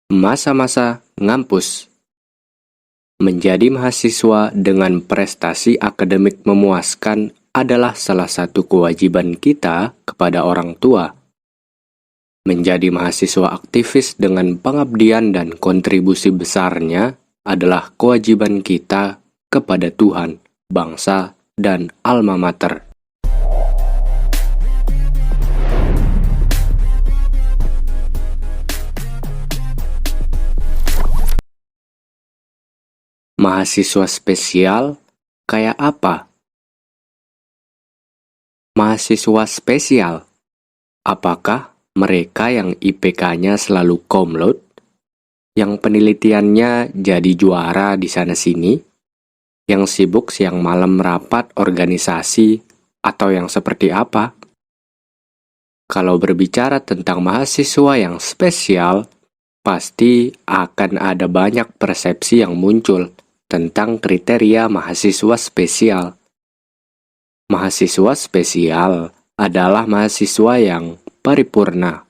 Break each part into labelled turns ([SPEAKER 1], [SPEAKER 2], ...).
[SPEAKER 1] Masa-masa ngampus. Menjadi mahasiswa dengan prestasi akademik memuaskan adalah salah satu kewajiban kita kepada orang tua. Menjadi mahasiswa aktivis dengan pengabdian dan kontribusi besarnya adalah kewajiban kita kepada Tuhan, bangsa, dan alma mater. Mahasiswa spesial kayak apa? Mahasiswa spesial, apakah mereka yang IPK-nya selalu komlot, yang penelitiannya jadi juara di sana-sini, yang sibuk siang malam rapat organisasi, atau yang seperti apa? Kalau berbicara tentang mahasiswa yang spesial, pasti akan ada banyak persepsi yang muncul tentang kriteria mahasiswa spesial. Mahasiswa spesial adalah mahasiswa yang paripurna.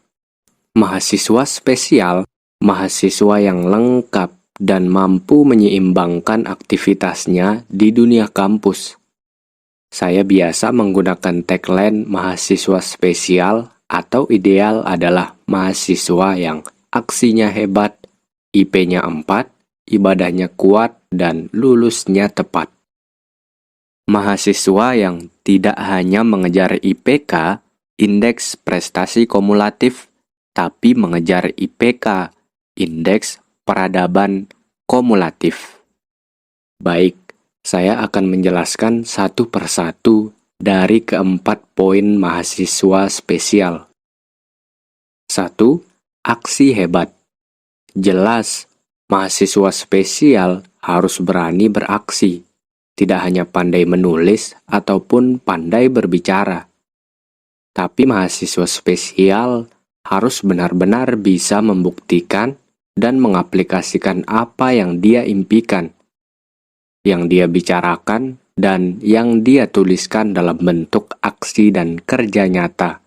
[SPEAKER 1] Mahasiswa spesial, mahasiswa yang lengkap dan mampu menyeimbangkan aktivitasnya di dunia kampus. Saya biasa menggunakan tagline mahasiswa spesial atau ideal adalah mahasiswa yang aksinya hebat, IP-nya 4, ibadahnya kuat, dan lulusnya tepat. Mahasiswa yang tidak hanya mengejar IPK, indeks prestasi kumulatif, tapi mengejar IPK, indeks peradaban kumulatif. Baik, saya akan menjelaskan satu persatu dari keempat poin mahasiswa spesial. 1. Aksi hebat. Jelas, mahasiswa spesial harus berani beraksi, tidak hanya pandai menulis ataupun pandai berbicara. Tapi mahasiswa spesial harus benar-benar bisa membuktikan dan mengaplikasikan apa yang dia impikan, yang dia bicarakan, dan yang dia tuliskan dalam bentuk aksi dan kerja nyata,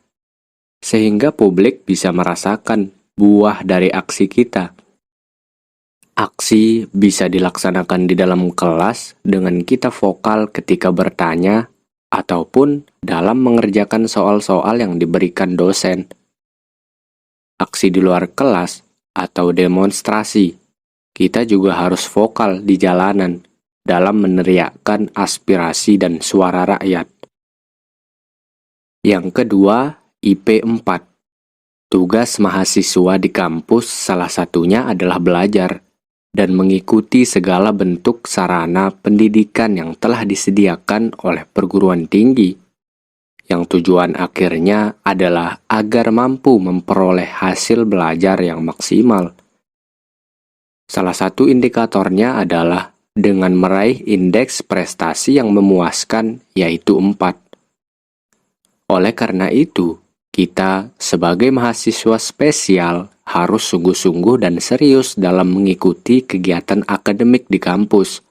[SPEAKER 1] sehingga publik bisa merasakan buah dari aksi kita. Aksi bisa dilaksanakan di dalam kelas dengan kita vokal ketika bertanya, ataupun dalam mengerjakan soal-soal yang diberikan dosen. Aksi di luar kelas atau demonstrasi, kita juga harus vokal di jalanan dalam meneriakkan aspirasi dan suara rakyat. Yang kedua, IP 4. Tugas mahasiswa di kampus salah satunya adalah belajar dan mengikuti segala bentuk sarana pendidikan yang telah disediakan oleh perguruan tinggi, yang tujuan akhirnya adalah agar mampu memperoleh hasil belajar yang maksimal. Salah satu indikatornya adalah dengan meraih indeks prestasi yang memuaskan, yaitu 4. Oleh karena itu, kita sebagai mahasiswa spesial harus sungguh-sungguh dan serius dalam mengikuti kegiatan akademik di kampus.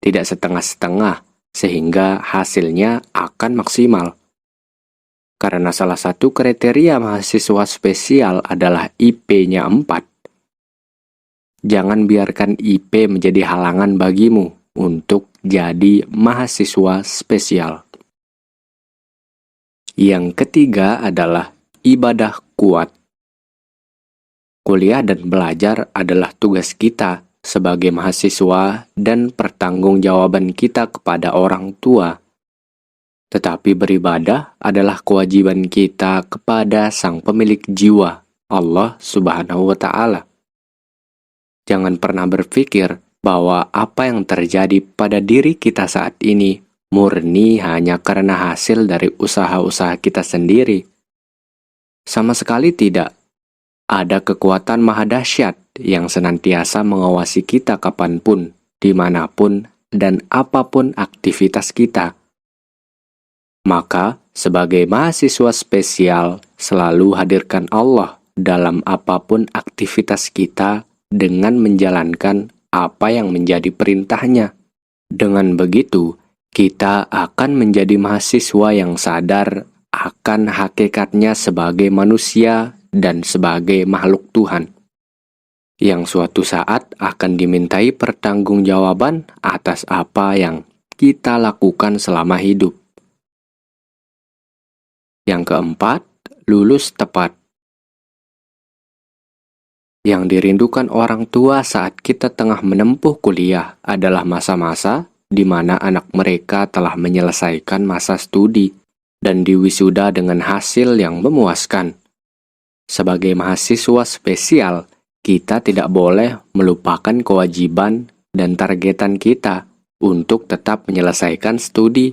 [SPEAKER 1] Tidak setengah-setengah, sehingga hasilnya akan maksimal. Karena salah satu kriteria mahasiswa spesial adalah IP-nya 4. Jangan biarkan IP menjadi halangan bagimu untuk jadi mahasiswa spesial. Yang ketiga adalah ibadah kuat. Kuliah dan belajar adalah tugas kita sebagai mahasiswa dan pertanggungjawaban kita kepada orang tua. Tetapi beribadah adalah kewajiban kita kepada Sang Pemilik jiwa, Allah Subhanahu wa Ta'ala. Jangan pernah berpikir bahwa apa yang terjadi pada diri kita saat ini murni hanya karena hasil dari usaha-usaha kita sendiri. Sama sekali tidak. Ada kekuatan maha dahsyat yang senantiasa mengawasi kita kapanpun, dimanapun, dan apapun aktivitas kita. Maka, sebagai mahasiswa spesial, selalu hadirkan Allah dalam apapun aktivitas kita dengan menjalankan apa yang menjadi perintahnya. Dengan begitu, kita akan menjadi mahasiswa yang sadar akan hakikatnya sebagai manusia dan sebagai makhluk Tuhan. yang suatu saat akan dimintai pertanggungjawaban atas apa yang kita lakukan selama hidup. Yang keempat, lulus tepat. Yang dirindukan orang tua saat kita tengah menempuh kuliah adalah masa-masa di mana anak mereka telah menyelesaikan masa studi dan diwisuda dengan hasil yang memuaskan. Sebagai mahasiswa spesial, kita tidak boleh melupakan kewajiban dan targetan kita untuk tetap menyelesaikan studi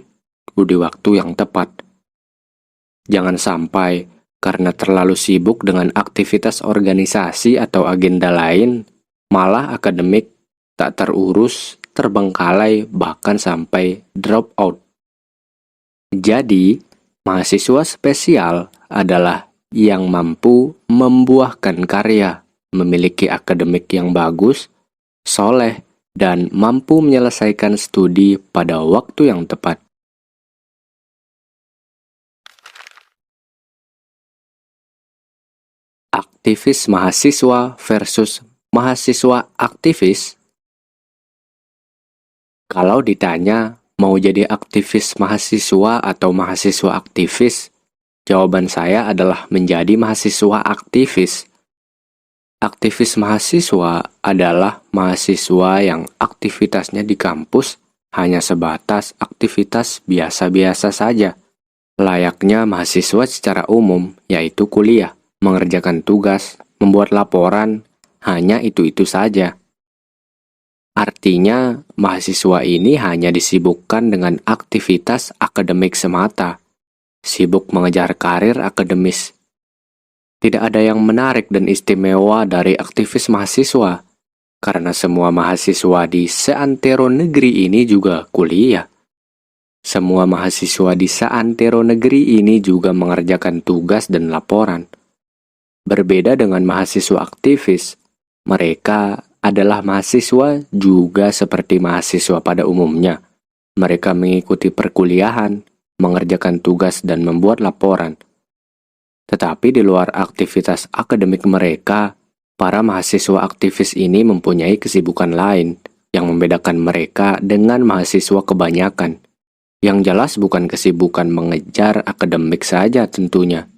[SPEAKER 1] di waktu yang tepat. Jangan sampai karena terlalu sibuk dengan aktivitas organisasi atau agenda lain, malah akademik tak terurus, terbengkalai, bahkan sampai drop out. Jadi, mahasiswa spesial adalah yang mampu membuahkan karya, memiliki akademik yang bagus, soleh, dan mampu menyelesaikan studi pada waktu yang tepat. Aktivis mahasiswa versus mahasiswa aktivis. Kalau ditanya mau jadi aktivis mahasiswa atau mahasiswa aktivis, jawaban saya adalah menjadi mahasiswa aktivis. Aktivis mahasiswa adalah mahasiswa yang aktivitasnya di kampus hanya sebatas aktivitas biasa-biasa saja, layaknya mahasiswa secara umum, yaitu kuliah, mengerjakan tugas, membuat laporan, hanya itu-itu saja. Artinya, mahasiswa ini hanya disibukkan dengan aktivitas akademik semata, sibuk mengejar karir akademis. Tidak ada yang menarik dan istimewa dari aktivis mahasiswa, karena semua mahasiswa di seantero negeri ini juga kuliah. Semua mahasiswa di seantero negeri ini juga mengerjakan tugas dan laporan. Berbeda dengan mahasiswa aktivis, mereka adalah mahasiswa juga seperti mahasiswa pada umumnya. Mereka mengikuti perkuliahan, mengerjakan tugas dan membuat laporan. Tetapi di luar aktivitas akademik mereka, para mahasiswa aktivis ini mempunyai kesibukan lain yang membedakan mereka dengan mahasiswa kebanyakan. Yang jelas bukan kesibukan mengejar akademik saja tentunya.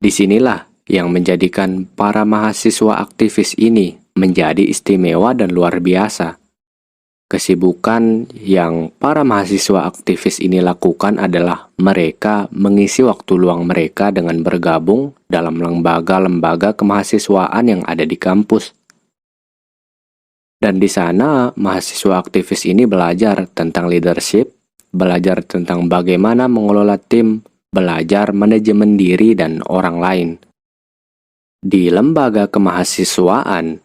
[SPEAKER 1] Disinilah yang menjadikan para mahasiswa aktivis ini menjadi istimewa dan luar biasa. Kesibukan yang para mahasiswa aktivis ini lakukan adalah mereka mengisi waktu luang mereka dengan bergabung dalam lembaga-lembaga kemahasiswaan yang ada di kampus. Dan di sana, mahasiswa aktivis ini belajar tentang leadership, belajar tentang bagaimana mengelola tim, belajar manajemen diri dan orang lain. Di lembaga kemahasiswaan,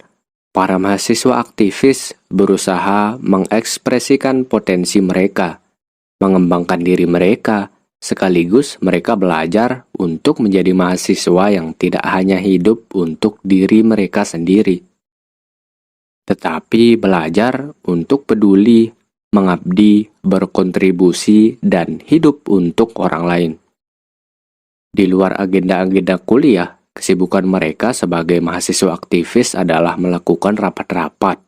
[SPEAKER 1] para mahasiswa aktivis berusaha mengekspresikan potensi mereka, mengembangkan diri mereka, sekaligus mereka belajar untuk menjadi mahasiswa yang tidak hanya hidup untuk diri mereka sendiri, tetapi belajar untuk peduli, mengabdi, berkontribusi, dan hidup untuk orang lain. Di luar agenda-agenda kuliah, kesibukan mereka sebagai mahasiswa aktivis adalah melakukan rapat-rapat,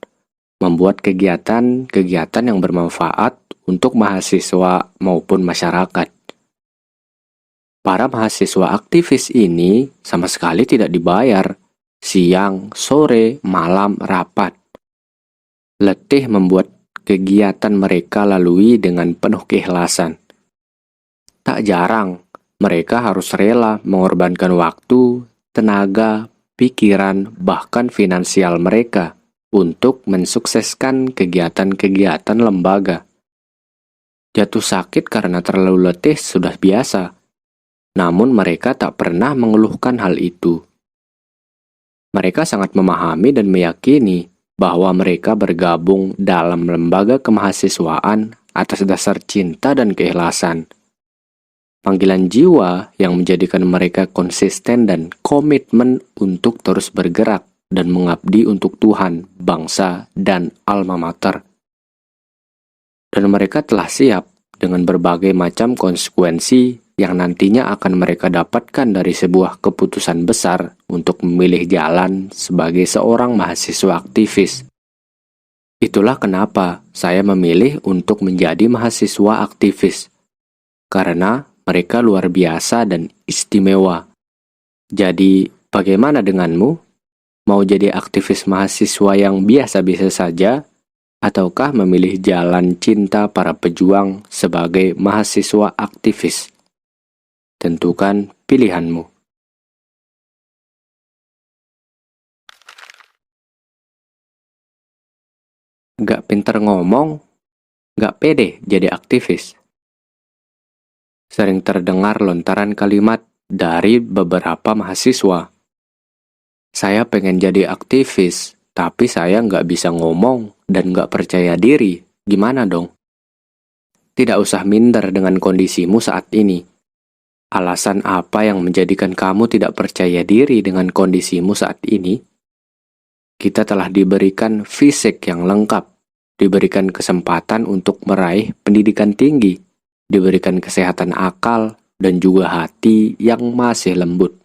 [SPEAKER 1] membuat kegiatan-kegiatan yang bermanfaat untuk mahasiswa maupun masyarakat. Para mahasiswa aktivis ini sama sekali tidak dibayar, siang, sore, malam, rapat. Letih membuat kegiatan mereka lalui dengan penuh keikhlasan. Tak jarang, mereka harus rela mengorbankan waktu, tenaga, pikiran, bahkan finansial mereka untuk mensukseskan kegiatan-kegiatan lembaga. Jatuh sakit karena terlalu letih sudah biasa, namun mereka tak pernah mengeluhkan hal itu. Mereka sangat memahami dan meyakini bahwa mereka bergabung dalam lembaga kemahasiswaan atas dasar cinta dan keikhlasan. Panggilan jiwa yang menjadikan mereka konsisten dan komitmen untuk terus bergerak dan mengabdi untuk Tuhan, bangsa, dan alma mater. Dan mereka telah siap dengan berbagai macam konsekuensi yang nantinya akan mereka dapatkan dari sebuah keputusan besar untuk memilih jalan sebagai seorang mahasiswa aktivis. Itulah kenapa saya memilih untuk menjadi mahasiswa aktivis, karena mereka luar biasa dan istimewa. Jadi, bagaimana denganmu? Mau jadi aktivis mahasiswa yang biasa-biasa saja, ataukah memilih jalan cinta para pejuang sebagai mahasiswa aktivis? Tentukan pilihanmu. Gak pinter ngomong, gak pede jadi aktivis. Sering terdengar lontaran kalimat dari beberapa mahasiswa. Saya pengen jadi aktivis, tapi saya nggak bisa ngomong dan nggak percaya diri. Gimana dong? Tidak usah minder dengan kondisimu saat ini. Alasan apa yang menjadikan kamu tidak percaya diri dengan kondisimu saat ini? Kita telah diberikan fisik yang lengkap, diberikan kesempatan untuk meraih pendidikan tinggi, diberikan kesehatan akal, dan juga hati yang masih lembut.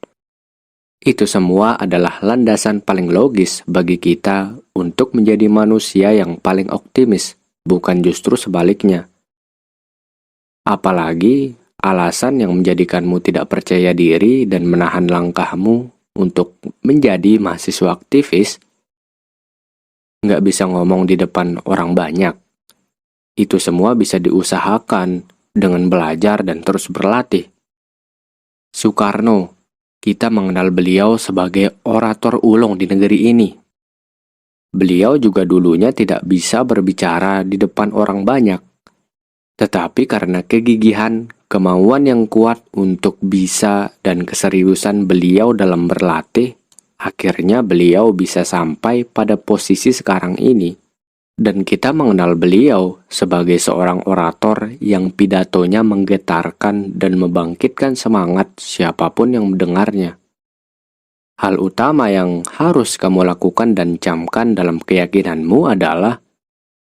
[SPEAKER 1] Itu semua adalah landasan paling logis bagi kita untuk menjadi manusia yang paling optimis, bukan justru sebaliknya. Apalagi alasan yang menjadikanmu tidak percaya diri dan menahan langkahmu untuk menjadi mahasiswa aktivis, nggak bisa ngomong di depan orang banyak. Itu semua bisa diusahakan dengan belajar dan terus berlatih. Soekarno, kita mengenal beliau sebagai orator ulung di negeri ini. Beliau juga dulunya tidak bisa berbicara di depan orang banyak. Tetapi karena kegigihan, kemauan yang kuat untuk bisa dan keseriusan beliau dalam berlatih, akhirnya beliau bisa sampai pada posisi sekarang ini. Dan kita mengenal beliau sebagai seorang orator yang pidatonya menggetarkan dan membangkitkan semangat siapapun yang mendengarnya. Hal utama yang harus kamu lakukan dan camkan dalam keyakinanmu adalah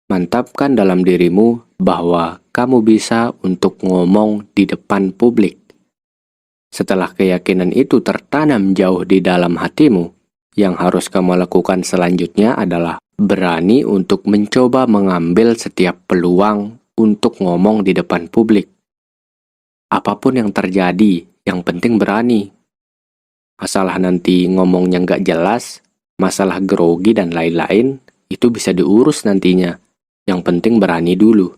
[SPEAKER 1] mantapkan dalam dirimu bahwa kamu bisa untuk ngomong di depan publik. Setelah keyakinan itu tertanam jauh di dalam hatimu, yang harus kamu lakukan selanjutnya adalah berani untuk mencoba mengambil setiap peluang untuk ngomong di depan publik. Apapun yang terjadi, yang penting berani. Masalah nanti ngomongnya nggak jelas, masalah grogi dan lain-lain, itu bisa diurus nantinya. Yang penting berani dulu.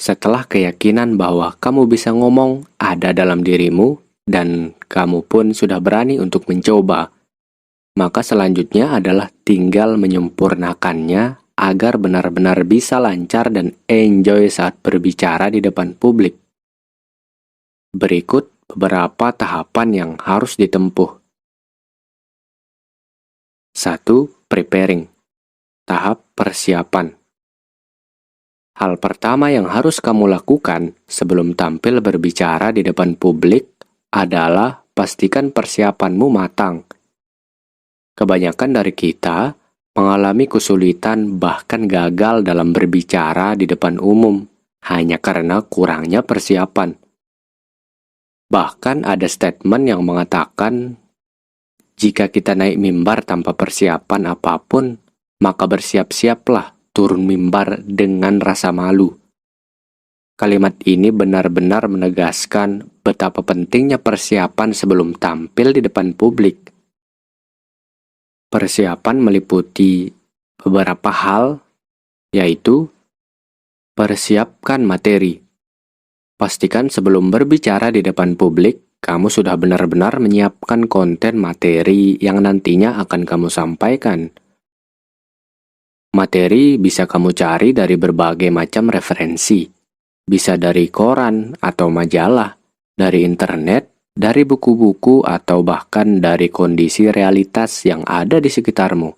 [SPEAKER 1] Setelah keyakinan bahwa kamu bisa ngomong ada dalam dirimu, dan kamu pun sudah berani untuk mencoba, maka selanjutnya adalah tinggal menyempurnakannya agar benar-benar bisa lancar dan enjoy saat berbicara di depan publik. Berikut beberapa tahapan yang harus ditempuh. 1. Preparing. Tahap persiapan. Hal pertama yang harus kamu lakukan sebelum tampil berbicara di depan publik adalah pastikan persiapanmu matang. Kebanyakan dari kita mengalami kesulitan bahkan gagal dalam berbicara di depan umum hanya karena kurangnya persiapan. Bahkan ada statement yang mengatakan, jika kita naik mimbar tanpa persiapan apapun, maka bersiap-siaplah turun mimbar dengan rasa malu. Kalimat ini benar-benar menegaskan betapa pentingnya persiapan sebelum tampil di depan publik. Persiapan meliputi beberapa hal, yaitu persiapkan materi. Pastikan sebelum berbicara di depan publik, kamu sudah benar-benar menyiapkan konten materi yang nantinya akan kamu sampaikan. Materi bisa kamu cari dari berbagai macam referensi. Bisa dari koran atau majalah, dari internet, dari buku-buku, atau bahkan dari kondisi realitas yang ada di sekitarmu.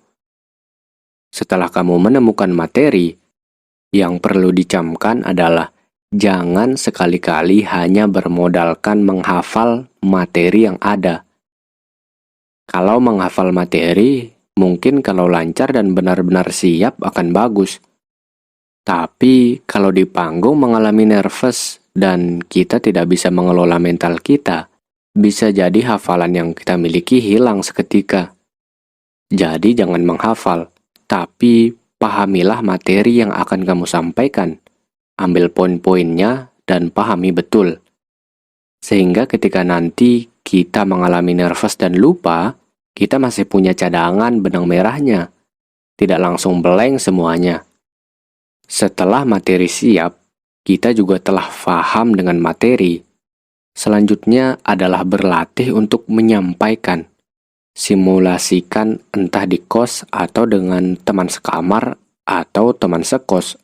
[SPEAKER 1] Setelah kamu menemukan materi, yang perlu dicamkan adalah jangan sekali-kali hanya bermodalkan menghafal materi yang ada. Kalau menghafal materi, mungkin kalau lancar dan benar-benar siap akan bagus. Tapi kalau di panggung mengalami nervous dan kita tidak bisa mengelola mental kita, bisa jadi hafalan yang kita miliki hilang seketika. Jadi jangan menghafal, tapi pahamilah materi yang akan kamu sampaikan. Ambil poin-poinnya dan pahami betul. Sehingga ketika nanti kita mengalami nervous dan lupa, kita masih punya cadangan benang merahnya. Tidak langsung blank semuanya. Setelah materi siap, kita juga telah paham dengan materi. Selanjutnya adalah berlatih untuk menyampaikan. Simulasikan entah di kos atau dengan teman sekamar atau teman sekos.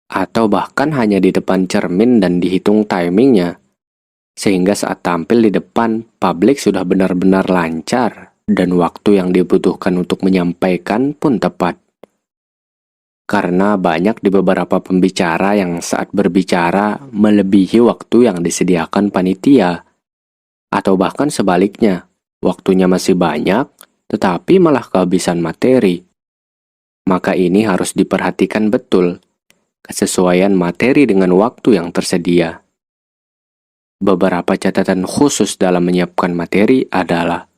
[SPEAKER 1] Atau bahkan hanya di depan cermin dan dihitung timingnya. Sehingga saat tampil di depan, publik sudah benar-benar lancar dan waktu yang dibutuhkan untuk menyampaikan pun tepat. Karena banyak di beberapa pembicara yang saat berbicara melebihi waktu yang disediakan panitia. Atau bahkan sebaliknya, waktunya masih banyak, tetapi malah kehabisan materi. Maka ini harus diperhatikan betul, kesesuaian materi dengan waktu yang tersedia. Beberapa catatan khusus dalam menyiapkan materi adalah: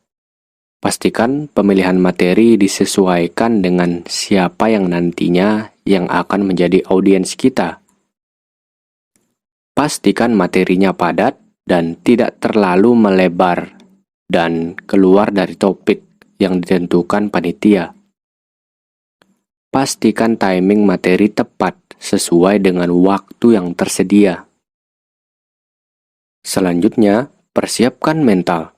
[SPEAKER 1] pastikan pemilihan materi disesuaikan dengan siapa yang nantinya yang akan menjadi audiens kita. Pastikan materinya padat dan tidak terlalu melebar dan keluar dari topik yang ditentukan panitia. Pastikan timing materi tepat sesuai dengan waktu yang tersedia. Selanjutnya, persiapkan mental.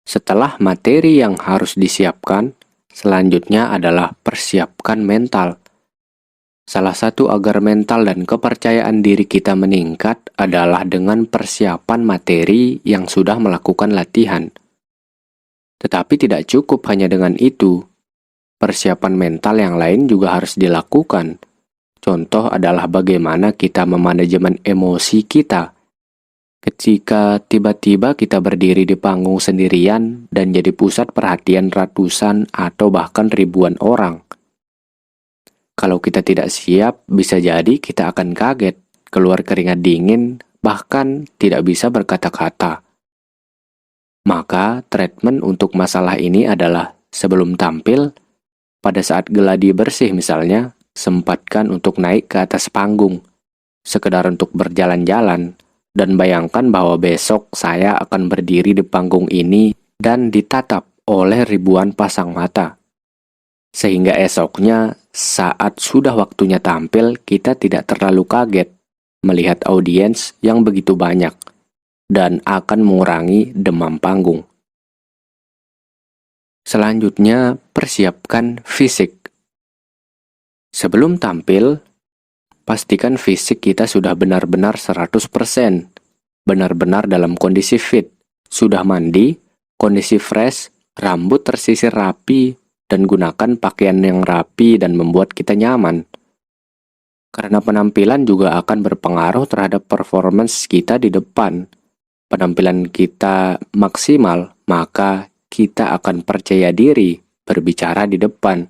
[SPEAKER 1] Setelah materi yang harus disiapkan, selanjutnya adalah persiapkan mental. Salah satu agar mental dan kepercayaan diri kita meningkat adalah dengan persiapan materi yang sudah melakukan latihan. Tetapi tidak cukup hanya dengan itu. Persiapan mental yang lain juga harus dilakukan. Contoh adalah bagaimana kita memanajemen emosi kita. Ketika tiba-tiba kita berdiri di panggung sendirian dan jadi pusat perhatian ratusan atau bahkan ribuan orang. Kalau kita tidak siap, bisa jadi kita akan kaget, keluar keringat dingin, bahkan tidak bisa berkata-kata. Maka, treatment untuk masalah ini adalah sebelum tampil, pada saat geladi bersih misalnya, sempatkan untuk naik ke atas panggung, sekedar untuk berjalan-jalan, dan bayangkan bahwa besok saya akan berdiri di panggung ini dan ditatap oleh ribuan pasang mata. Sehingga esoknya, saat sudah waktunya tampil, kita tidak terlalu kaget melihat audiens yang begitu banyak dan akan mengurangi demam panggung. Selanjutnya, persiapkan fisik. Sebelum tampil, pastikan fisik kita sudah benar-benar 100%, benar-benar dalam kondisi fit, sudah mandi, kondisi fresh, rambut tersisir rapi, dan gunakan pakaian yang rapi dan membuat kita nyaman. Karena penampilan juga akan berpengaruh terhadap performance kita di depan. Penampilan kita maksimal, maka kita akan percaya diri berbicara di depan.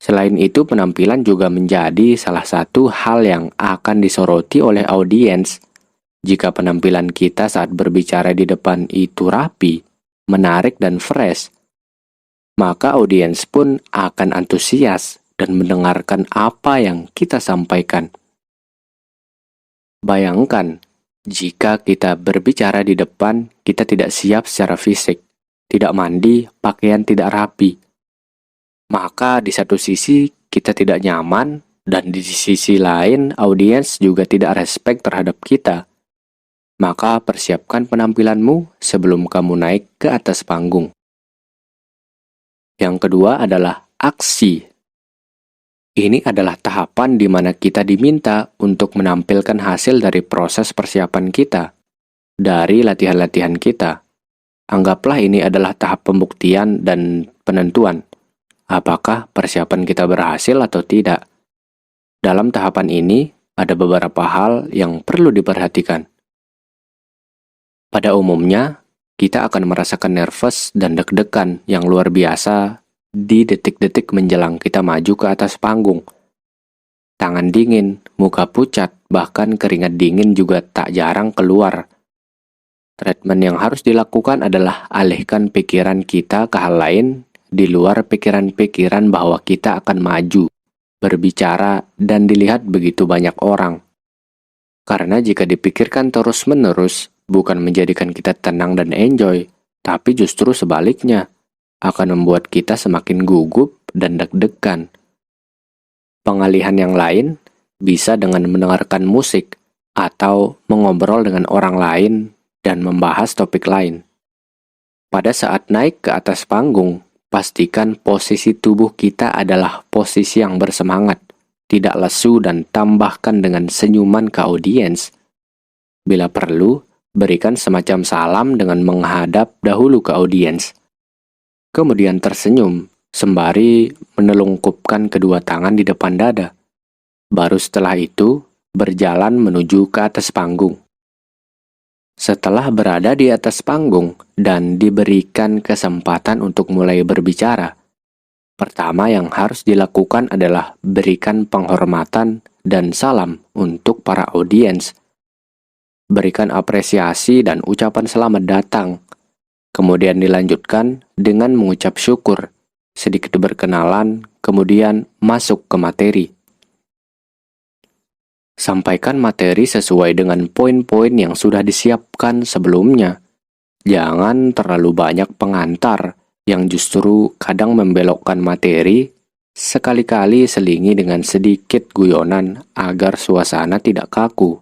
[SPEAKER 1] Selain itu, penampilan juga menjadi salah satu hal yang akan disoroti oleh audiens. Jika penampilan kita saat berbicara di depan itu rapi, menarik dan fresh, maka audiens pun akan antusias dan mendengarkan apa yang kita sampaikan. Bayangkan, jika kita berbicara di depan, kita tidak siap secara fisik, tidak mandi, pakaian tidak rapi. Maka di satu sisi kita tidak nyaman, dan di sisi lain audiens juga tidak respect terhadap kita. Maka persiapkan penampilanmu sebelum kamu naik ke atas panggung. Yang kedua adalah aksi. Ini adalah tahapan di mana kita diminta untuk menampilkan hasil dari proses persiapan kita, dari latihan-latihan kita. Anggaplah ini adalah tahap pembuktian dan penentuan. Apakah persiapan kita berhasil atau tidak? Dalam tahapan ini, ada beberapa hal yang perlu diperhatikan. Pada umumnya, kita akan merasakan nervous dan deg-degan yang luar biasa di detik-detik menjelang kita maju ke atas panggung. tangan dingin, muka pucat, bahkan keringat dingin juga tak jarang keluar. Treatment yang harus dilakukan adalah alihkan pikiran kita ke hal lain di luar pikiran-pikiran bahwa kita akan maju, berbicara, dan dilihat begitu banyak orang. Karena jika dipikirkan terus-menerus, bukan menjadikan kita tenang dan enjoy, tapi justru sebaliknya, akan membuat kita semakin gugup dan deg-degan. Pengalihan yang lain bisa dengan mendengarkan musik atau mengobrol dengan orang lain dan membahas topik lain. Pada saat naik ke atas panggung, pastikan posisi tubuh kita adalah posisi yang bersemangat, tidak lesu, dan tambahkan dengan senyuman ke audiens. Bila perlu, berikan semacam salam dengan menghadap dahulu ke audiens. Kemudian tersenyum, sembari menelungkupkan kedua tangan di depan dada. Baru setelah itu, berjalan menuju ke atas panggung. Setelah berada di atas panggung dan diberikan kesempatan untuk mulai berbicara, pertama yang harus dilakukan adalah berikan penghormatan dan salam untuk para audiens. Berikan apresiasi dan ucapan selamat datang. Kemudian dilanjutkan dengan mengucap syukur, sedikit berkenalan, kemudian masuk ke materi. Sampaikan materi sesuai dengan poin-poin yang sudah disiapkan sebelumnya. Jangan terlalu banyak pengantar yang justru kadang membelokkan materi, sekali-kali selingi dengan sedikit guyonan agar suasana tidak kaku.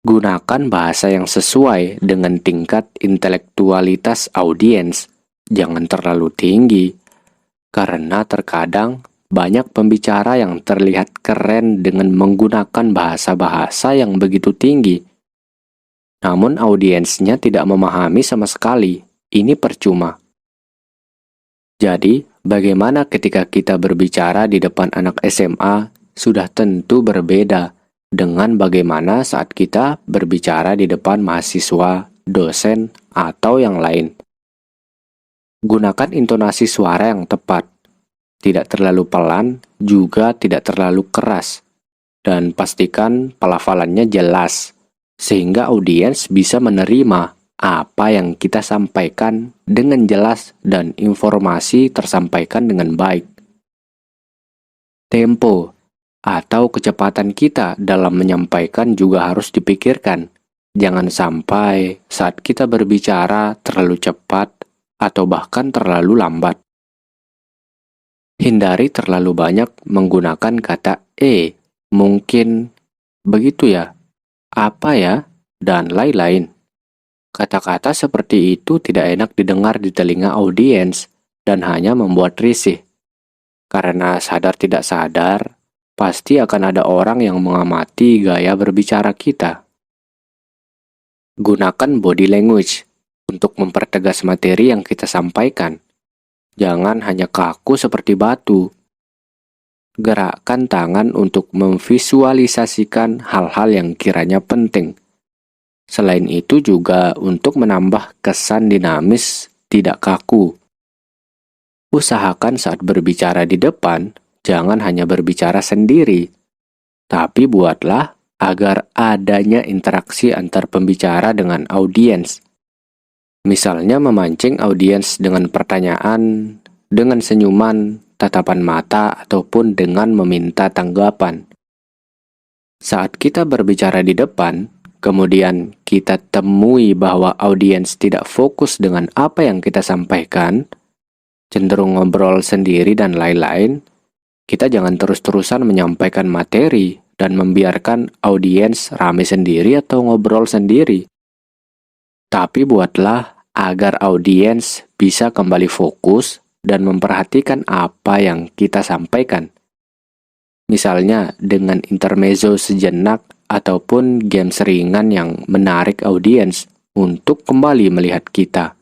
[SPEAKER 1] Gunakan bahasa yang sesuai dengan tingkat intelektualitas audiens. Jangan terlalu tinggi, karena terkadang banyak pembicara yang terlihat keren dengan menggunakan bahasa-bahasa yang begitu tinggi. Namun audiensnya tidak memahami sama sekali. Ini percuma. Jadi, bagaimana ketika kita berbicara di depan anak SMA sudah tentu berbeda dengan bagaimana saat kita berbicara di depan mahasiswa, dosen, atau yang lain. Gunakan intonasi suara yang tepat. Tidak terlalu pelan, juga tidak terlalu keras. Dan pastikan pelafalannya jelas, sehingga audiens bisa menerima apa yang kita sampaikan dengan jelas dan informasi tersampaikan dengan baik. Tempo atau kecepatan kita dalam menyampaikan juga harus dipikirkan. Jangan sampai saat kita berbicara terlalu cepat atau bahkan terlalu lambat. Hindari terlalu banyak menggunakan kata mungkin, begitu ya, apa ya, dan lain-lain. Kata-kata seperti itu tidak enak didengar di telinga audiens dan hanya membuat risih. Karena sadar tidak sadar, pasti akan ada orang yang mengamati gaya berbicara kita. Gunakan body language untuk mempertegas materi yang kita sampaikan. Jangan hanya kaku seperti batu. Gerakkan tangan untuk memvisualisasikan hal-hal yang kiranya penting. Selain itu juga untuk menambah kesan dinamis, tidak kaku. Usahakan saat berbicara di depan, jangan hanya berbicara sendiri, tapi buatlah agar adanya interaksi antar pembicara dengan audiens. Misalnya memancing audiens dengan pertanyaan, dengan senyuman, tatapan mata, ataupun dengan meminta tanggapan. Saat kita berbicara di depan, kemudian kita temui bahwa audiens tidak fokus dengan apa yang kita sampaikan, cenderung ngobrol sendiri dan lain-lain, kita jangan terus-terusan menyampaikan materi dan membiarkan audiens rame sendiri atau ngobrol sendiri. Tapi buatlah agar audiens bisa kembali fokus dan memperhatikan apa yang kita sampaikan. Misalnya dengan intermezzo sejenak ataupun game ringan yang menarik audiens untuk kembali melihat kita.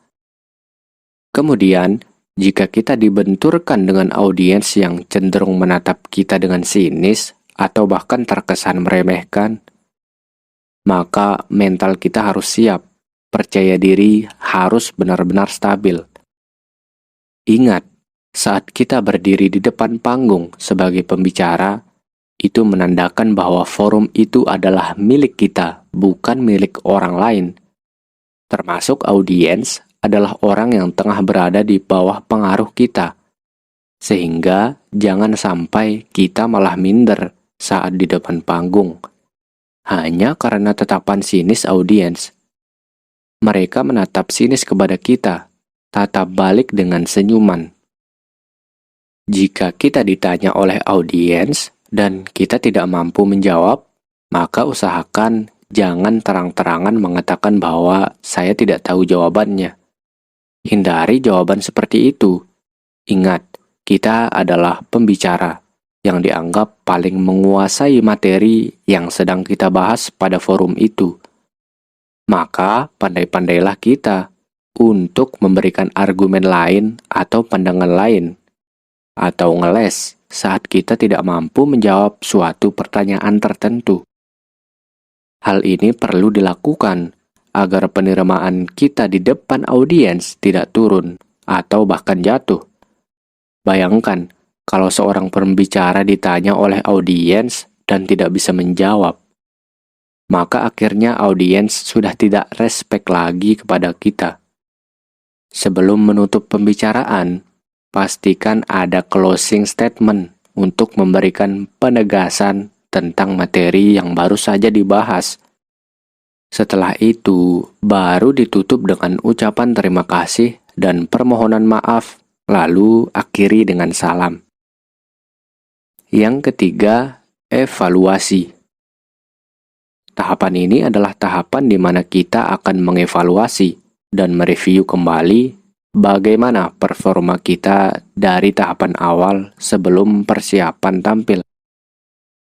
[SPEAKER 1] Kemudian, jika kita dibenturkan dengan audiens yang cenderung menatap kita dengan sinis atau bahkan terkesan meremehkan, maka mental kita harus siap. Percaya diri harus benar-benar stabil. Ingat, Saat kita berdiri di depan panggung sebagai pembicara, itu menandakan bahwa forum itu adalah milik kita, bukan milik orang lain. Termasuk audiens adalah orang yang tengah berada di bawah pengaruh kita. Sehingga jangan sampai kita malah minder saat di depan panggung. Hanya karena tatapan sinis audiens. Mereka menatap sinis kepada kita, tatap balik dengan senyuman. Jika kita ditanya oleh audiens dan kita tidak mampu menjawab, maka usahakan jangan terang-terangan mengatakan bahwa saya tidak tahu jawabannya. Hindari jawaban seperti itu. Ingat, kita adalah pembicara yang dianggap paling menguasai materi yang sedang kita bahas pada forum itu. Maka, pandai-pandailah kita untuk memberikan argumen lain atau pandangan lain, atau ngeles saat kita tidak mampu menjawab suatu pertanyaan tertentu. Hal ini perlu dilakukan agar penerimaan kita di depan audiens tidak turun atau bahkan jatuh. Bayangkan kalau seorang pembicara ditanya oleh audiens dan tidak bisa menjawab, maka akhirnya audiens sudah tidak respek lagi kepada kita. Sebelum menutup pembicaraan, pastikan ada closing statement untuk memberikan penegasan tentang materi yang baru saja dibahas. Setelah itu, baru ditutup dengan ucapan terima kasih dan permohonan maaf, lalu akhiri dengan salam. Yang ketiga, evaluasi. Tahapan ini adalah tahapan di mana kita akan mengevaluasi dan mereview kembali bagaimana performa kita dari tahapan awal sebelum persiapan tampil.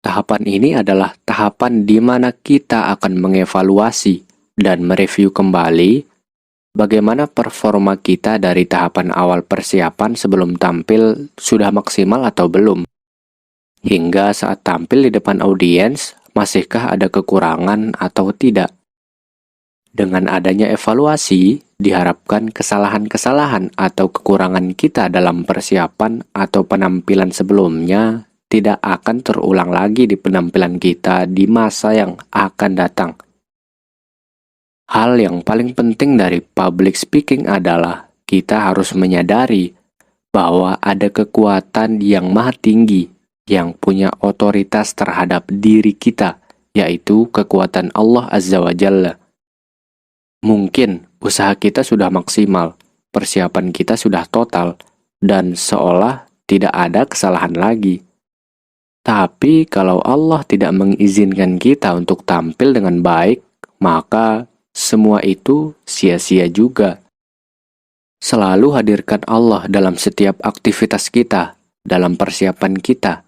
[SPEAKER 1] Tahapan ini adalah tahapan di mana kita akan mengevaluasi dan mereview kembali bagaimana performa kita dari tahapan awal persiapan sebelum tampil sudah maksimal atau belum. Hingga saat tampil di depan audiens, masihkah ada kekurangan atau tidak. Dengan adanya evaluasi, diharapkan kesalahan-kesalahan atau kekurangan kita dalam persiapan atau penampilan sebelumnya tidak akan terulang lagi di penampilan kita di masa yang akan datang. Hal yang paling penting dari public speaking adalah kita harus menyadari bahwa ada kekuatan yang maha tinggi yang punya otoritas terhadap diri kita, yaitu kekuatan Allah Azza wa Jalla. Mungkin usaha kita sudah maksimal, persiapan kita sudah total, dan seolah tidak ada kesalahan lagi. Tapi kalau Allah tidak mengizinkan kita untuk tampil dengan baik, maka semua itu sia-sia juga. Selalu hadirkan Allah dalam setiap aktivitas kita, dalam persiapan kita.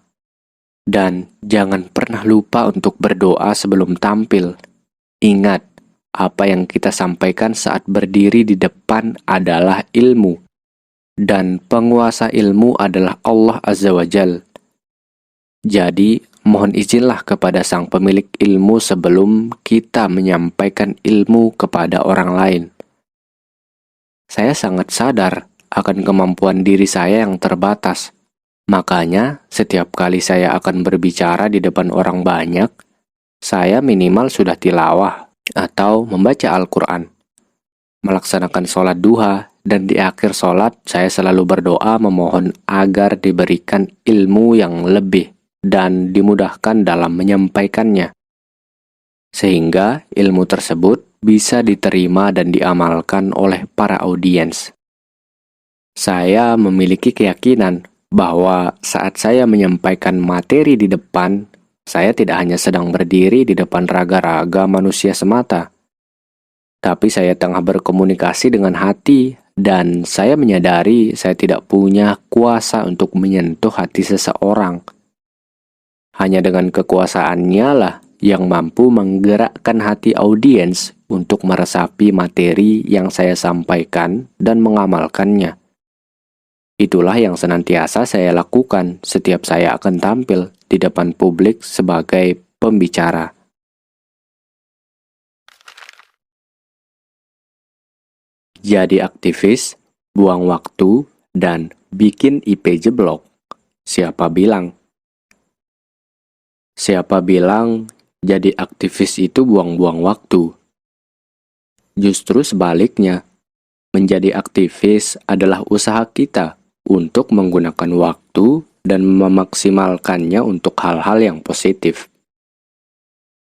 [SPEAKER 1] Dan jangan pernah lupa untuk berdoa sebelum tampil. Ingat, apa yang kita sampaikan saat berdiri di depan adalah ilmu. Dan penguasa ilmu adalah Allah Azza wa Jal. Jadi, mohon izinlah kepada sang pemilik ilmu sebelum kita menyampaikan ilmu kepada orang lain. Saya sangat sadar akan kemampuan diri saya yang terbatas. Makanya, setiap kali saya akan berbicara di depan orang banyak, saya minimal sudah tilawah atau membaca Al-Quran, melaksanakan sholat duha, dan di akhir sholat saya selalu berdoa memohon agar diberikan ilmu yang lebih dan dimudahkan dalam menyampaikannya. Sehingga ilmu tersebut bisa diterima dan diamalkan oleh para audiens. Saya memiliki keyakinan bahwa saat saya menyampaikan materi di depan, saya tidak hanya sedang berdiri di depan raga-raga manusia semata, tapi saya tengah berkomunikasi dengan hati, dan saya menyadari saya tidak punya kuasa untuk menyentuh hati seseorang. Hanya dengan kekuasaannya lah yang mampu menggerakkan hati audiens untuk meresapi materi yang saya sampaikan dan mengamalkannya. Itulah yang senantiasa saya lakukan setiap saya akan tampil di depan publik sebagai pembicara. Jadi aktivis, buang waktu, dan bikin IP jeblok? Siapa bilang? Siapa bilang jadi aktivis itu buang-buang waktu? Justru sebaliknya, menjadi aktivis adalah usaha kita untuk menggunakan waktu dan memaksimalkannya untuk hal-hal yang positif.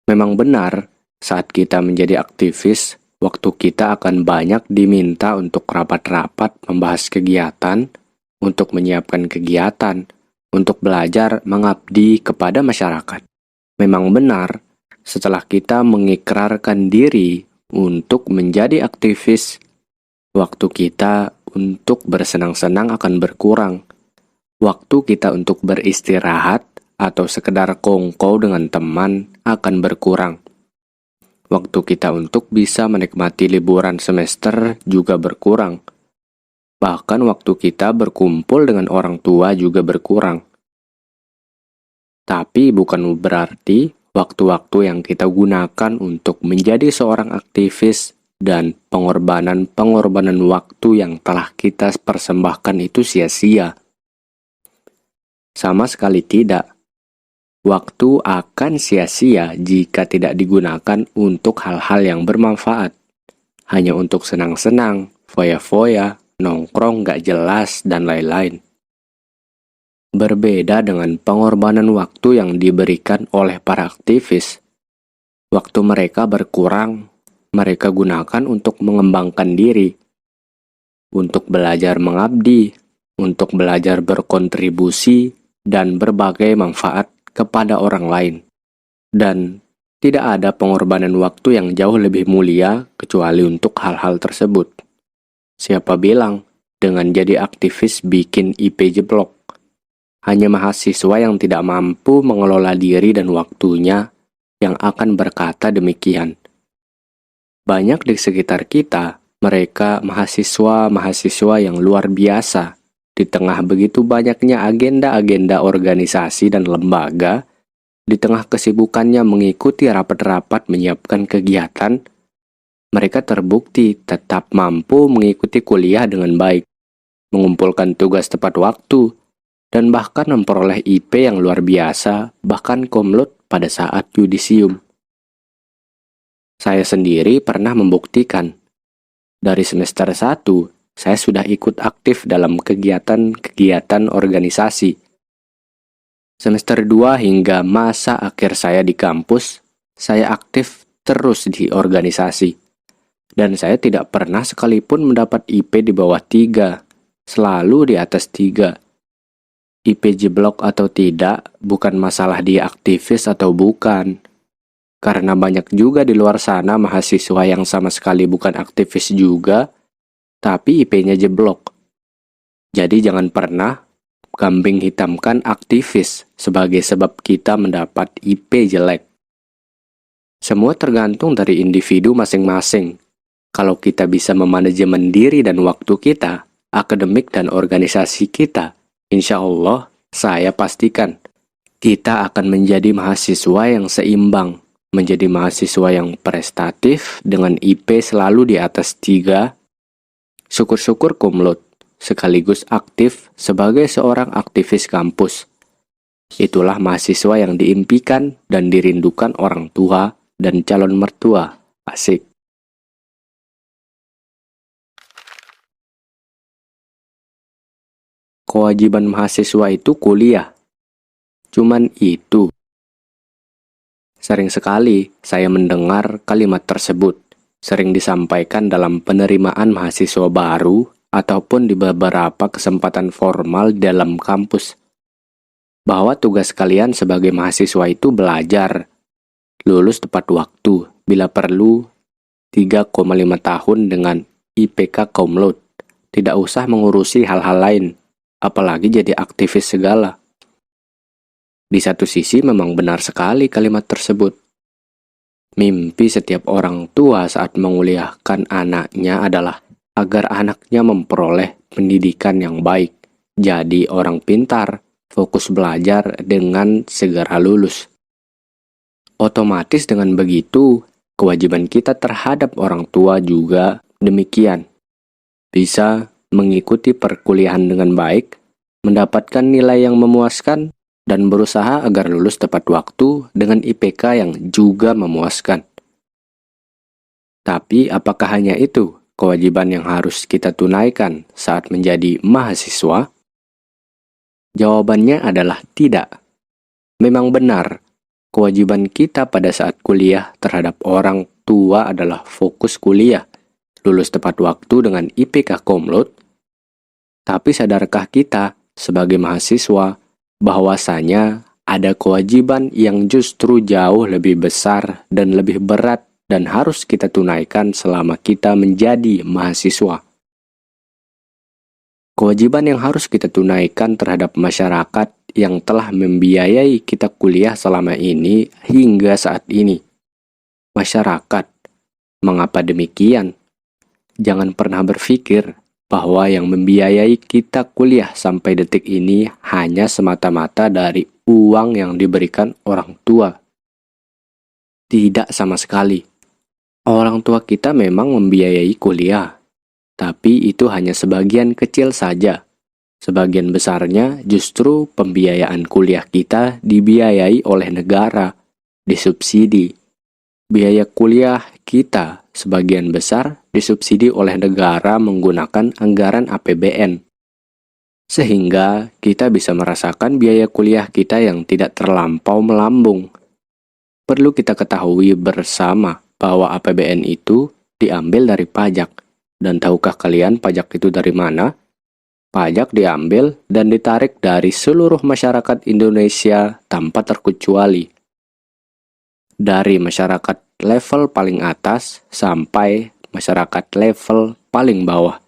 [SPEAKER 1] Memang benar, saat kita menjadi aktivis, waktu kita akan banyak diminta untuk rapat-rapat membahas kegiatan, untuk menyiapkan kegiatan, untuk belajar mengabdi kepada masyarakat. Memang benar, setelah kita mengikrarkan diri untuk menjadi aktivis, waktu kita untuk bersenang-senang akan berkurang. Waktu kita untuk beristirahat atau sekedar kongko dengan teman akan berkurang. Waktu kita untuk bisa menikmati liburan semester juga berkurang. Bahkan waktu kita berkumpul dengan orang tua juga berkurang. Tapi bukan berarti waktu-waktu yang kita gunakan untuk menjadi seorang aktivis dan pengorbanan-pengorbanan waktu yang telah kita persembahkan itu sia-sia. Sama sekali tidak. Waktu akan sia-sia jika tidak digunakan untuk hal-hal yang bermanfaat. Hanya untuk senang-senang, foya-foya, nongkrong gak jelas, dan lain-lain. Berbeda dengan pengorbanan waktu yang diberikan oleh para aktivis. Waktu mereka berkurang, mereka gunakan untuk mengembangkan diri, untuk belajar mengabdi, untuk belajar berkontribusi, dan berbagai manfaat kepada orang lain. Dan tidak ada pengorbanan waktu yang jauh lebih mulia kecuali untuk hal-hal tersebut. Siapa bilang dengan jadi aktivis bikin IP jeblok? Hanya mahasiswa yang tidak mampu mengelola diri dan waktunya yang akan berkata demikian. Banyak di sekitar kita, mereka mahasiswa-mahasiswa yang luar biasa. Di tengah begitu banyaknya agenda-agenda organisasi dan lembaga, di tengah kesibukannya mengikuti rapat-rapat menyiapkan kegiatan, mereka terbukti tetap mampu mengikuti kuliah dengan baik, mengumpulkan tugas tepat waktu, dan bahkan memperoleh IP yang luar biasa, bahkan komlot pada saat yudisium. Saya sendiri pernah membuktikan. Dari semester 1, saya sudah ikut aktif dalam kegiatan-kegiatan organisasi. Semester 2 hingga masa akhir saya di kampus, saya aktif terus di organisasi. Dan saya tidak pernah sekalipun mendapat IP di bawah 3, selalu di atas 3. IP jeblok atau tidak, bukan masalah dia aktivis atau bukan. Karena banyak juga di luar sana mahasiswa yang sama sekali bukan aktivis juga, tapi IP-nya jeblok. Jadi jangan pernah kambing hitamkan aktivis sebagai sebab kita mendapat IP jelek. Semua tergantung dari individu masing-masing. Kalau kita bisa memanajemen diri dan waktu kita, akademik dan organisasi kita, insya Allah saya pastikan kita akan menjadi mahasiswa yang seimbang, menjadi mahasiswa yang prestatif dengan IP selalu di atas 3, syukur-syukur kumlot, sekaligus aktif sebagai seorang aktivis kampus. Itulah mahasiswa yang diimpikan dan dirindukan orang tua dan calon mertua. Asik. Kewajiban mahasiswa itu kuliah. Cuman itu. Sering sekali saya mendengar kalimat tersebut. Sering disampaikan dalam penerimaan mahasiswa baru ataupun di beberapa kesempatan formal dalam kampus. Bahwa tugas kalian sebagai mahasiswa itu belajar, lulus tepat waktu, bila perlu 3,5 tahun dengan IPK cum laude. Tidak usah mengurusi hal-hal lain, apalagi jadi aktivis segala. Di satu sisi memang benar sekali kalimat tersebut. Mimpi setiap orang tua saat menguliahkan anaknya adalah agar anaknya memperoleh pendidikan yang baik, jadi orang pintar, fokus belajar dengan segera lulus. Otomatis dengan begitu, kewajiban kita terhadap orang tua juga demikian. Bisa mengikuti perkuliahan dengan baik, mendapatkan nilai yang memuaskan, dan berusaha agar lulus tepat waktu dengan IPK yang juga memuaskan. Tapi apakah hanya itu kewajiban yang harus kita tunaikan saat menjadi mahasiswa? Jawabannya adalah tidak. Memang benar, kewajiban kita pada saat kuliah terhadap orang tua adalah fokus kuliah, lulus tepat waktu dengan IPK cum laude. Tapi sadarkah kita sebagai mahasiswa bahwasanya ada kewajiban yang justru jauh lebih besar dan lebih berat dan harus kita tunaikan selama kita menjadi mahasiswa? Kewajiban yang harus kita tunaikan terhadap masyarakat yang telah membiayai kita kuliah selama ini hingga saat ini. Masyarakat, mengapa demikian? Jangan pernah berpikir bahwa yang membiayai kita kuliah sampai detik ini hanya semata-mata dari uang yang diberikan orang tua. Tidak sama sekali. Orang tua kita memang membiayai kuliah, tapi itu hanya sebagian kecil saja. Sebagian besarnya justru pembiayaan kuliah kita dibiayai oleh negara, disubsidi. Biaya kuliah kita sebagian besar disubsidi oleh negara menggunakan anggaran APBN. Sehingga kita bisa merasakan biaya kuliah kita yang tidak terlampau melambung. Perlu kita ketahui bersama bahwa APBN itu diambil dari pajak. Dan tahukah kalian pajak itu dari mana? Pajak diambil dan ditarik dari seluruh masyarakat Indonesia tanpa terkecuali. Dari masyarakat level paling atas sampai masyarakat level paling bawah.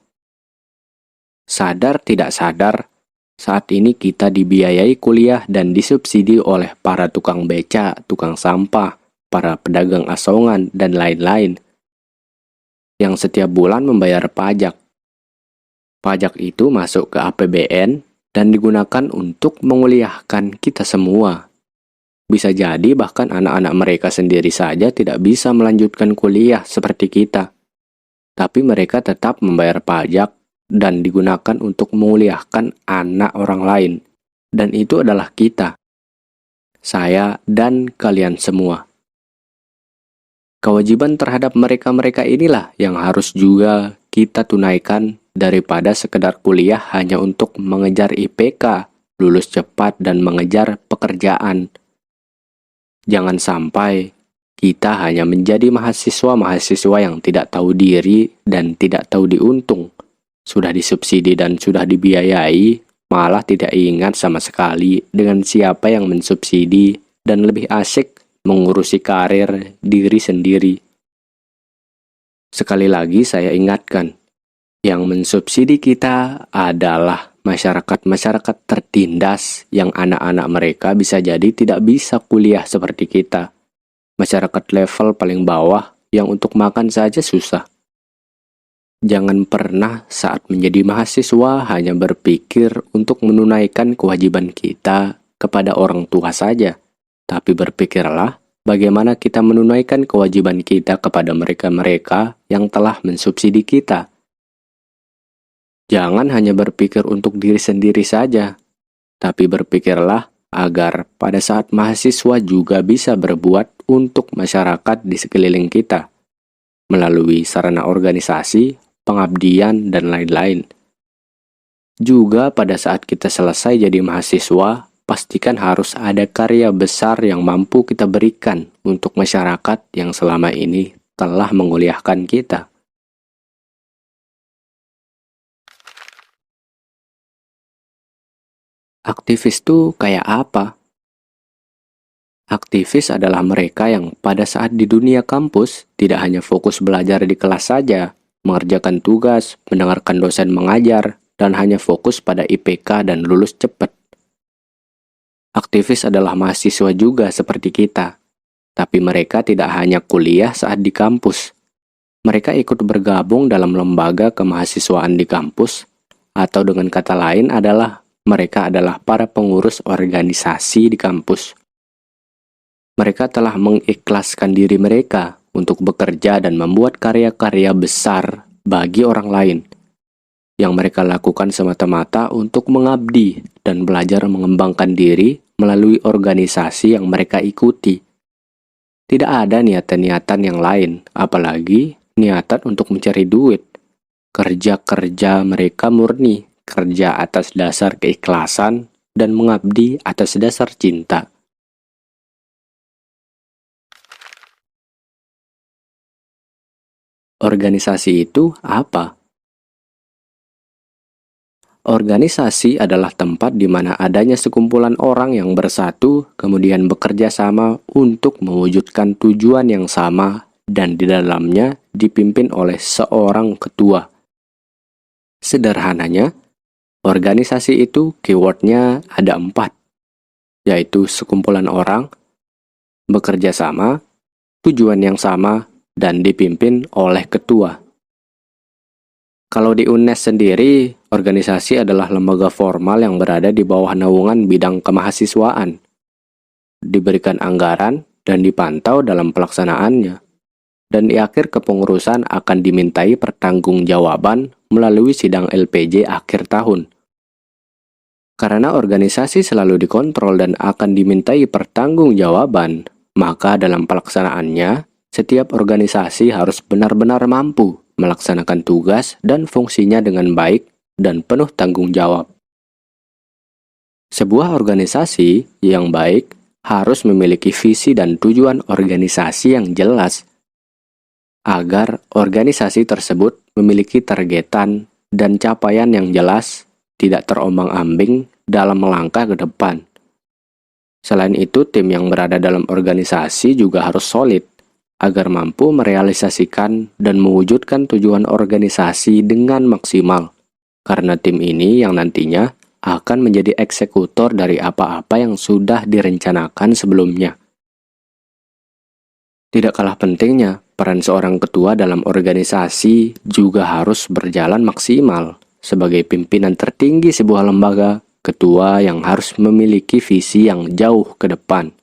[SPEAKER 1] Sadar tidak sadar, saat ini kita dibiayai kuliah dan disubsidi oleh para tukang beca, tukang sampah, para pedagang asongan, dan lain-lain yang setiap bulan membayar pajak. Pajak itu masuk ke APBN dan digunakan untuk menguliahkan kita semua. Bisa jadi bahkan anak-anak mereka sendiri saja tidak bisa melanjutkan kuliah seperti kita. Tapi mereka tetap membayar pajak dan digunakan untuk menguliahkan anak orang lain. Dan itu adalah kita. Saya dan kalian semua. Kewajiban terhadap mereka-mereka inilah yang harus juga kita tunaikan daripada sekedar kuliah hanya untuk mengejar IPK, lulus cepat dan mengejar pekerjaan. Jangan sampai kita hanya menjadi mahasiswa-mahasiswa yang tidak tahu diri dan tidak tahu diuntung. Sudah disubsidi dan sudah dibiayai, malah tidak ingat sama sekali dengan siapa yang mensubsidi dan lebih asik mengurusi karir diri sendiri. Sekali lagi saya ingatkan, yang mensubsidi kita adalah masyarakat-masyarakat tertindas yang anak-anak mereka bisa jadi tidak bisa kuliah seperti kita. Masyarakat level paling bawah yang untuk makan saja susah. Jangan pernah saat menjadi mahasiswa hanya berpikir untuk menunaikan kewajiban kita kepada orang tua saja. Tapi berpikirlah bagaimana kita menunaikan kewajiban kita kepada mereka-mereka yang telah mensubsidi kita. Jangan hanya berpikir untuk diri sendiri saja, tapi berpikirlah agar pada saat mahasiswa juga bisa berbuat untuk masyarakat di sekeliling kita, melalui sarana organisasi, pengabdian, dan lain-lain. Juga pada saat kita selesai jadi mahasiswa, pastikan harus ada karya besar yang mampu kita berikan untuk masyarakat yang selama ini telah menguliahkan kita. Aktivis itu kayak apa? Aktivis adalah mereka yang pada saat di dunia kampus tidak hanya fokus belajar di kelas saja, mengerjakan tugas, mendengarkan dosen mengajar, dan hanya fokus pada IPK dan lulus cepat. Aktivis adalah mahasiswa juga seperti kita, tapi mereka tidak hanya kuliah saat di kampus. Mereka ikut bergabung dalam lembaga kemahasiswaan di kampus, atau dengan kata lain adalah mereka adalah para pengurus organisasi di kampus. Mereka telah mengikhlaskan diri mereka untuk bekerja dan membuat karya-karya besar bagi orang lain. yang mereka lakukan semata-mata untuk mengabdi dan belajar mengembangkan diri melalui organisasi yang mereka ikuti. Tidak ada niatan-niatan yang lain, apalagi niatan untuk mencari duit. Kerja-kerja mereka murni, kerja atas dasar keikhlasan dan mengabdi atas dasar cinta. Organisasi itu apa? Organisasi adalah tempat di mana adanya sekumpulan orang yang bersatu, kemudian bekerja sama untuk mewujudkan tujuan yang sama, dan di dalamnya dipimpin oleh seorang ketua. Sederhananya, organisasi itu keywordnya ada 4, yaitu sekumpulan orang, bekerja sama, tujuan yang sama, dan dipimpin oleh ketua. Kalau di UNES sendiri, organisasi adalah lembaga formal yang berada di bawah naungan bidang kemahasiswaan, diberikan anggaran dan dipantau dalam pelaksanaannya, dan di akhir kepengurusan akan dimintai pertanggungjawaban melalui sidang LPJ akhir tahun. Karena organisasi selalu dikontrol dan akan dimintai pertanggungjawaban, maka dalam pelaksanaannya, setiap organisasi harus benar-benar mampu melaksanakan tugas dan fungsinya dengan baik dan penuh tanggung jawab. Sebuah organisasi yang baik harus memiliki visi dan tujuan organisasi yang jelas, agar organisasi tersebut memiliki targetan dan capaian yang jelas, tidak terombang-ambing dalam melangkah ke depan. Selain itu, tim yang berada dalam organisasi juga harus solid, agar mampu merealisasikan dan mewujudkan tujuan organisasi dengan maksimal, karena tim ini yang nantinya akan menjadi eksekutor dari apa-apa yang sudah direncanakan sebelumnya. Tidak kalah pentingnya, peran seorang ketua dalam organisasi juga harus berjalan maksimal. Sebagai pimpinan tertinggi sebuah lembaga, ketua yang harus memiliki visi yang jauh ke depan,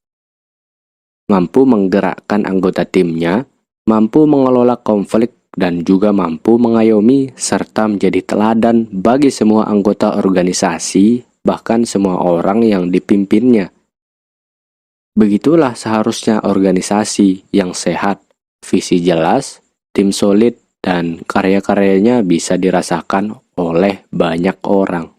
[SPEAKER 1] mampu menggerakkan anggota timnya, mampu mengelola konflik, dan juga mampu mengayomi serta menjadi teladan bagi semua anggota organisasi, bahkan semua orang yang dipimpinnya. Begitulah seharusnya organisasi yang sehat, visi jelas, tim solid, dan karya-karyanya bisa dirasakan oleh banyak orang.